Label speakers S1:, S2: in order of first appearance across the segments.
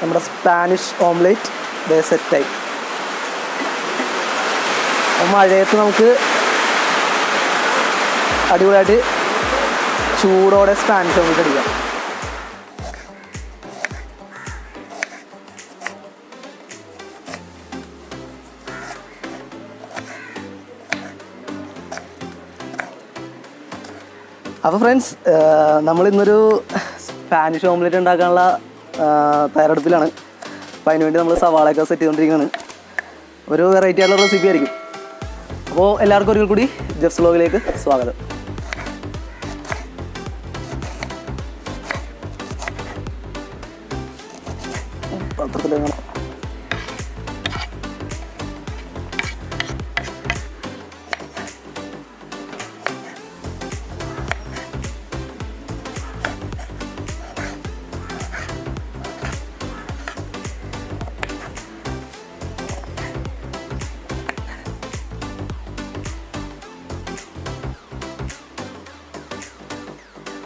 S1: നമ്മുടെ Spanish omelette ദേ സെറ്റായി. മഴയത്ത് നമുക്ക് അടിപൊളിയായിട്ട് ചൂടോടെ സ്പാനിഷ് ഓംലെറ്റ് അടിക്കാം. അപ്പോൾ ഫ്രണ്ട്സ്, നമ്മളിന്നൊരു സ്പാനിഷ് ഓംലെറ്റ് ഉണ്ടാക്കാനുള്ള തയ്യാറെടുപ്പിലാണ്. അപ്പോൾ അതിനുവേണ്ടി നമ്മൾ സവാളയൊക്കെ സെറ്റ് ചെയ്തുകൊണ്ടിരിക്കുകയാണ്. ഒരു വെറൈറ്റി ആയിട്ടുള്ള റെസിപ്പി ആയിരിക്കും. അപ്പോൾ എല്ലാവർക്കും ഒരിക്കൽ കൂടി ജെഫ്സ് വ്ലോഗിലേക്ക് സ്വാഗതം. പത്രത്തിലെങ്ങനെ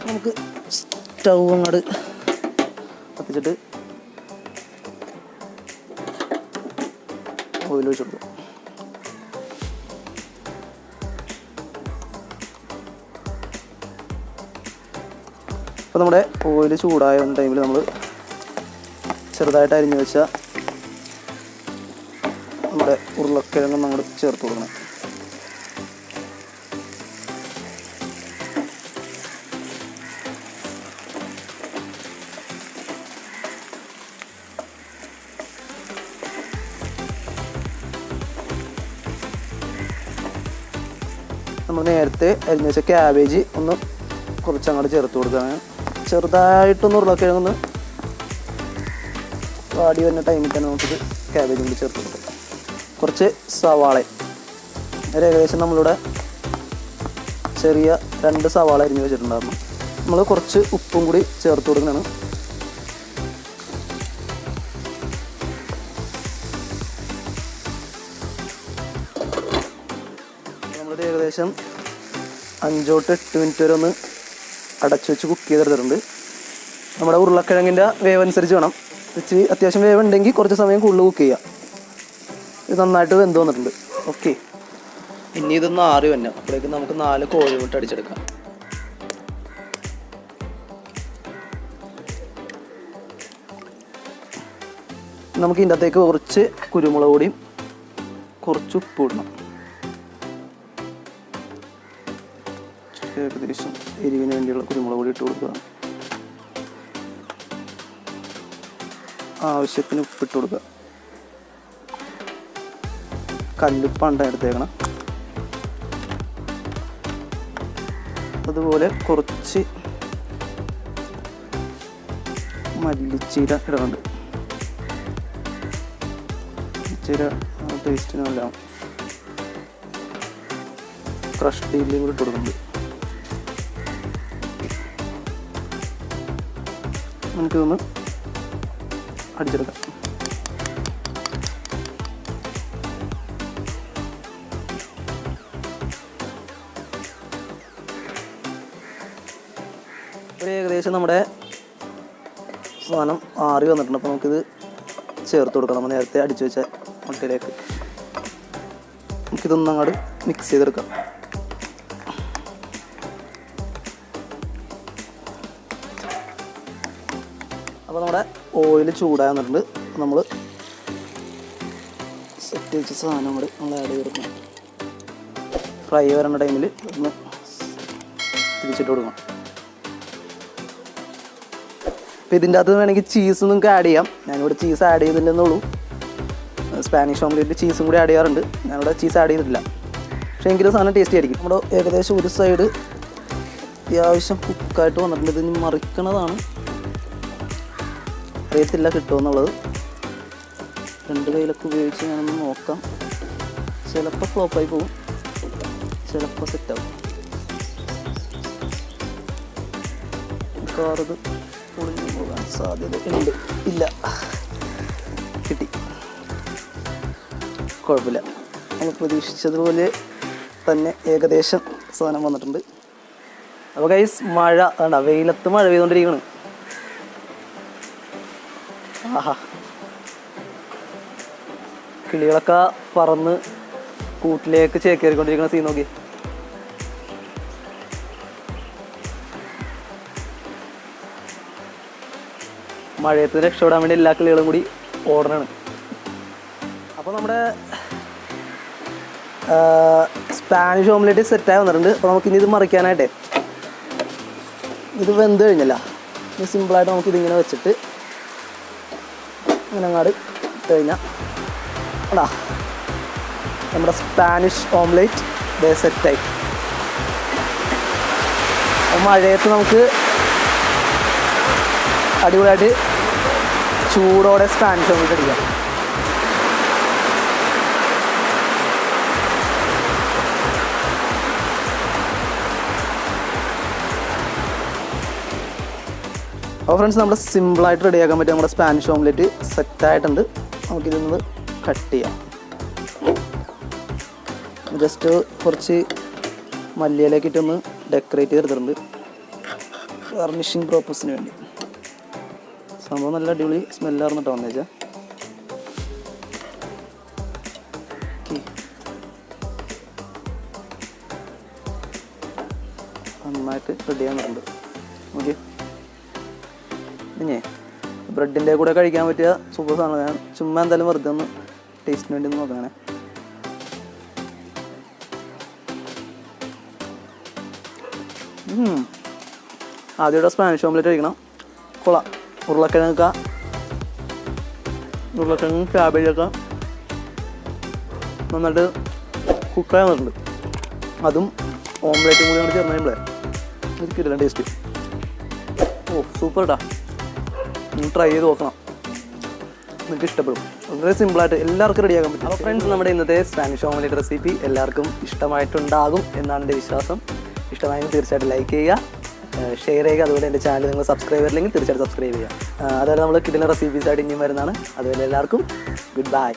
S1: നമുക്ക് സ്റ്റൗ അങ്ങോട്ട് കത്തിച്ചിട്ട് ഓയിൽ ഒഴിച്ച് കൊടുക്കും. അപ്പോൾ നമ്മുടെ ഓയിൽ ചൂടായ ടൈമിൽ നമ്മൾ ചെറുതായിട്ട് അരിഞ്ഞു വെച്ച നമ്മുടെ ഉരുളക്കിഴങ്ങ് നമ്മൾ ചേർത്ത് കൊടുക്കണം. നമ്മൾ നേരത്തെ അരിഞ്ഞു വെച്ച ക്യാബേജ് ഒന്ന് കുറച്ച് അങ്ങോട്ട് ചേർത്ത് കൊടുക്കുകയാണ്. ചെറുതായിട്ടൊന്ന് ഉരുളക്കിഴങ്ങൊന്ന് വാടി വരുന്ന ടൈമിൽ തന്നെ നമുക്കിത് ക്യാബേജും കൂടി ചേർത്ത് കൊടുക്കാം. കുറച്ച് സവാള, ഏകദേശം നമ്മളിവിടെ ചെറിയ 2 സവാള അരിഞ്ഞ് വെച്ചിട്ടുണ്ടായിരുന്നു. നമ്മൾ കുറച്ച് ഉപ്പും കൂടി ചേർത്ത് കൊടുക്കുന്നതാണ്. നമ്മളിത് ഏകദേശം 5 to 8 മിനിറ്റ് വരെ ഒന്ന് അടച്ചു വെച്ച് കുക്ക് ചെയ്തെടുത്തിട്ടുണ്ട്. നമ്മുടെ ഉരുളക്കിഴങ്ങിൻ്റെ വേവ് അനുസരിച്ച് വേണം. വെച്ച് അത്യാവശ്യം വേവ് ഉണ്ടെങ്കിൽ കുറച്ച് സമയം കൂടുതൽ കുക്ക് ചെയ്യാം. ഇത് നന്നായിട്ട് വെന്ത് വന്നിട്ടുണ്ട്. ഓക്കെ, ഇനി ഇതൊന്ന് ആറി വന്നെ അപ്പോഴേക്കും നമുക്ക് 4 കോഴിമുട്ട അടിച്ചെടുക്കാം. നമുക്ക് ഇതിൻ്റെ അകത്തേക്ക് കുറച്ച് കുരുമുളക് പൊടിയും കുറച്ച് ഉപ്പ് ഇടണം. ഏകദേശം എരിവിന് വേണ്ടിയുള്ള കുരുമുളക് പൊടി ഇട്ട് കൊടുക്കുക. ആവശ്യത്തിന് ഉപ്പിട്ട് കൊടുക്കുക. കല്ലുപ്പാണ് എടുത്തേക്കണം. അതുപോലെ കുറച്ച് മല്ലിച്ചീര ഇടുന്നുണ്ട്. ചീര ടേസ്റ്റിനല്ല ക്രഷ് ചില്ലിയും കൂടി ഇട്ട് കൊടുക്കുന്നുണ്ട്. നമുക്കിതൊന്ന് അടിച്ചെടുക്കാം. ഒരു ഏകദേശം നമ്മുടെ സാധനം ആറി വന്നിട്ടുണ്ട്. അപ്പോൾ നമുക്കിത് ചേർത്ത് കൊടുക്കണം. നമ്മൾ നേരത്തെ അടിച്ചു വെച്ച മുട്ടയിലേക്ക് നമുക്കിതൊന്നും അങ്ങോട്ട് മിക്സ് ചെയ്തെടുക്കാം. അപ്പോൾ നമ്മുടെ ഓയിൽ ചൂടായി വന്നിട്ടുണ്ട്. നമ്മൾ സെറ്റ് വെച്ച സാധനം കൂടി നമ്മൾ ആഡ് ചെയ്തെടുക്കണം. ഫ്രൈ വരേണ്ട ടൈമിൽ ഒന്ന് തിരിച്ചിട്ട് കൊടുക്കണം. അപ്പോൾ ഇതിൻ്റെ അകത്ത് വേണമെങ്കിൽ ചീസ് നിങ്ങൾക്ക് ആഡ് ചെയ്യാം. ഞാനിവിടെ ചീസ് ആഡ് ചെയ്തില്ലെന്നുള്ളൂ. സ്പാനിഷ് ഓംലെറ്റിൽ ചീസും കൂടി ആഡ് ചെയ്യാറുണ്ട്. ഞാനിവിടെ ചീസ് ആഡ് ചെയ്തിട്ടില്ല. പക്ഷേ എങ്കിലും സാധനം ടേസ്റ്റി ആയിരിക്കും. നമ്മുടെ ഏകദേശം ഒരു സൈഡ് അത്യാവശ്യം കുക്കായിട്ട് വന്നിട്ടുണ്ട്. ഇതിന് മറിക്കണതാണ്, അറിയത്തില്ല കിട്ടുമെന്നുള്ളത്. 2 കൈയിലൊക്കെ ഉപയോഗിച്ച് ഞാനൊന്ന് നോക്കാം. ചിലപ്പോൾ ഫ്ലോപ്പായി പോകും, ചിലപ്പോൾ സെറ്റാവും. മിക്കവാറും പൊളിഞ്ഞു പോകാൻ സാധ്യത ഉണ്ട്. ഇല്ല, കിട്ടി, കുഴപ്പമില്ല. നമ്മൾ പ്രതീക്ഷിച്ചതുപോലെ തന്നെ ഏകദേശം സാധനം വന്നിട്ടുണ്ട്. അപ്പോൾ ഗൈസ്, മഴ വേണ്ട, വെയിലത്ത് മഴ പെയ്തുകൊണ്ടിരിക്കുകയാണ്. ആഹാ, കിളികളൊക്കെ പറന്ന് കൂട്ടിലേക്ക് ചേക്കേറിക്കൊണ്ടിരിക്കുന്ന സീൻ നോക്കി. മഴയത്ത് രക്ഷപ്പെടാൻ വേണ്ടി എല്ലാ കിളികളും കൂടി ഓടണാണ്. അപ്പോൾ നമ്മുടെ സ്പാനിഷ് ഓംലെറ്റ് സെറ്റായി വന്നിട്ടുണ്ട്. അപ്പോൾ നമുക്കിനി ഇത് മറിക്കാനായിട്ടേ, ഇത് വെന്ത് കഴിഞ്ഞല്ല, ഇനി സിമ്പിളായിട്ട് നമുക്കിതിങ്ങനെ വെച്ചിട്ട് ഇങ്ങനെ അങ്ങാട് ഇട്ട് കഴിഞ്ഞാൽ എടാ നമ്മുടെ സ്പാനിഷ് ഓംലെറ്റ് ഇതേ സെറ്റായി. അപ്പോൾ മഴയത്ത് നമുക്ക് അടിപൊളിയായിട്ട് ചൂടോടെ സ്പാനിഷ് ഓംലെറ്റ് അടിക്കാം. അപ്പോൾ ഫ്രണ്ട്സ്, നമ്മൾ സിമ്പിളായിട്ട് റെഡിയാക്കാൻ പറ്റും നമ്മുടെ സ്പാനിഷ് ഓംലെറ്റ് സെറ്റായിട്ടുണ്ട്. നമുക്കിതൊന്ന് കട്ട് ചെയ്യാം. ജസ്റ്റ് കുറച്ച് മല്ലിയിലേക്ക് ഇട്ടൊന്ന് ഡെക്കറേറ്റ് ചെയ്തെടുത്തിട്ടുണ്ട് ഗാർണിഷിങ് പർപ്പസിന് വേണ്ടി. സംഭവം നല്ല അടിപൊളി സ്മെല്ലാർന്നിട്ട് വന്നേച്ചാൽ. നന്നായിട്ട് റെഡി ആകുന്നുണ്ട്. ഓക്കെ, ഇനി ബ്രെഡിൻ്റെ കൂടെ കഴിക്കാൻ പറ്റിയ സൂപ്പർ സാധനം. ഞാൻ ചുമ്മാ എന്തായാലും വെറുതെ ഒന്ന് ടേസ്റ്റിന് വേണ്ടി ഒന്ന് നോക്കണേ. ആദ്യമായിട്ട് സ്പാനിഷ് ഓംലെറ്റ് കഴിക്കണം. കൊള്ളാം. ഉരുളക്കിഴങ്ങ് ക്യാബേജൊക്കെ നന്നായിട്ട് കുക്കായി വന്നിട്ടുണ്ട്. അതും ഓംലെറ്റും കൂടി കൊണ്ട് ചേർന്ന് കഴിയുമ്പോഴേ എനിക്കില്ല ടേസ്റ്റ്. ഓ സൂപ്പർ കേട്ടോ, നിങ്ങൾ ട്രൈ ചെയ്ത് നോക്കണം, നിങ്ങൾക്ക് ഇഷ്ടപ്പെടും. വളരെ സിമ്പിളായിട്ട് എല്ലാവർക്കും റെഡിയാക്കാൻ പറ്റും. അപ്പോൾ ഫ്രണ്ട്സ്, നമ്മുടെ ഇന്നത്തെ സ്പാനിഷ് ഓംലെറ്റ് റെസിപ്പി എല്ലാവർക്കും ഇഷ്ടമായിട്ടുണ്ടാകും എന്നാണ് എൻ്റെ വിശ്വാസം. ഇഷ്ടമായെങ്കിൽ തീർച്ചയായിട്ടും ലൈക്ക് ചെയ്യുക, ഷെയർ ചെയ്യുക. അതുപോലെ എൻ്റെ ചാനൽ നിങ്ങൾ സബ്സ്ക്രൈബ് ചെയ്തില്ലെങ്കിൽ തീർച്ചയായിട്ടും സബ്സ്ക്രൈബ് ചെയ്യുക. അതുപോലെ നമ്മൾ കിട്ടുന്ന റെസിപ്പീസായിട്ട് ഇനിയും വരുന്നതാണ്. അതുപോലെ എല്ലാവർക്കും ഗുഡ് ബൈ.